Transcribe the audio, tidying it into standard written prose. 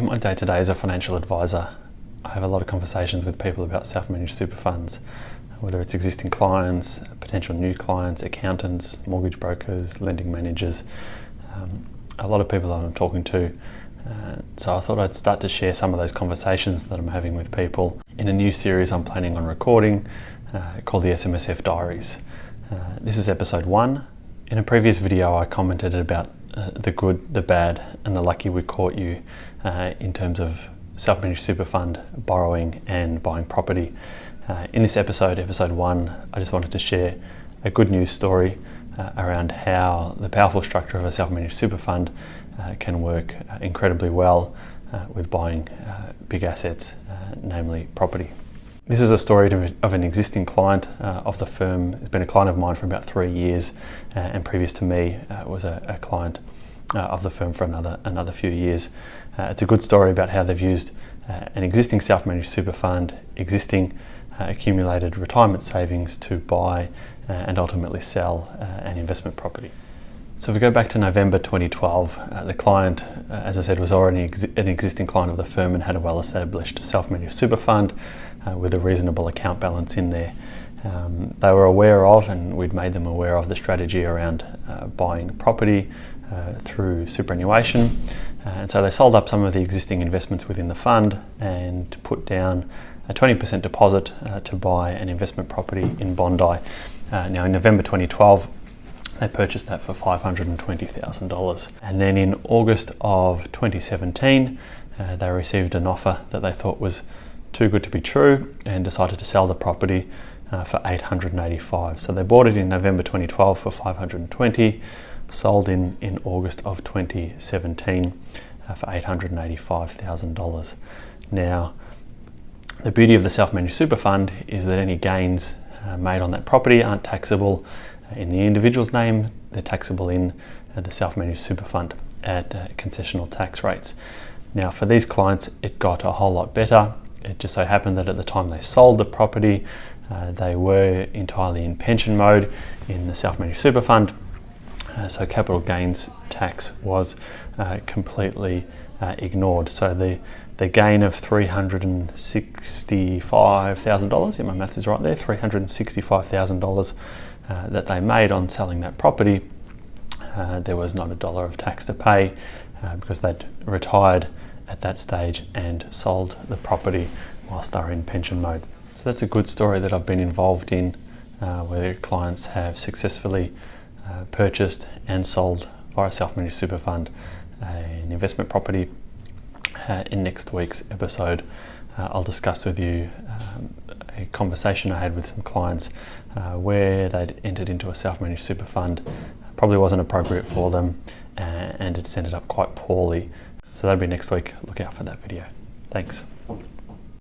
In my day-to-day as a financial advisor, I have a lot of conversations with people about self-managed super funds, whether it's existing clients, potential new clients, accountants, mortgage brokers, lending managers, a lot of people that I'm talking to. So I thought I'd start to share some of those conversations that I'm having with people in a new series I'm planning on recording called the SMSF Diaries. This is episode 1. In a previous video I commented about the good, the bad and the lucky we caught you in terms of self-managed super fund, borrowing and buying property. In this episode 1, I just wanted to share a good news story around how the powerful structure of a self-managed super fund can work incredibly well with buying big assets, namely property. This is a story of an existing client of the firm. It's been a client of mine for about 3 years, and previous to me was a client of the firm for another few years. It's a good story about how they've used an existing self-managed super fund, existing accumulated retirement savings to buy and ultimately sell an investment property. So if we go back to November 2012, the client, as I said, was already an existing client of the firm and had a well-established self-managed super fund with a reasonable account balance in there. They were aware of, and we'd made them aware of, the strategy around buying property through superannuation. And so they sold up some of the existing investments within the fund and put down a 20% deposit to buy an investment property in Bondi. Now in November 2012, they purchased that for $520,000. And then in August of 2017, they received an offer that they thought was too good to be true and decided to sell the property for $885,000. So they bought it in November 2012 for $520,000, sold in August of 2017 for $885,000. Now, the beauty of the self-managed super fund is that any gains made on that property aren't taxable in the individual's name. They're taxable in the self-managed super fund at concessional tax rates. Now, for these clients, it got a whole lot better. It just so happened that at the time they sold the property, they were entirely in pension mode in the self-managed super fund. So capital gains tax was completely ignored. So the gain of $365,000, yeah, my math is right there, $365,000 that they made on selling that property, there was not a dollar of tax to pay because they'd retired at that stage and sold the property whilst they were in pension mode. So that's a good story that I've been involved in, where clients have successfully purchased and sold via a self-managed super fund an investment property. In next week's episode, I'll discuss with you a conversation I had with some clients where they'd entered into a self-managed super fund, probably wasn't appropriate for them, and it's ended up quite poorly. So that'll be next week. Look out for that video. Thanks.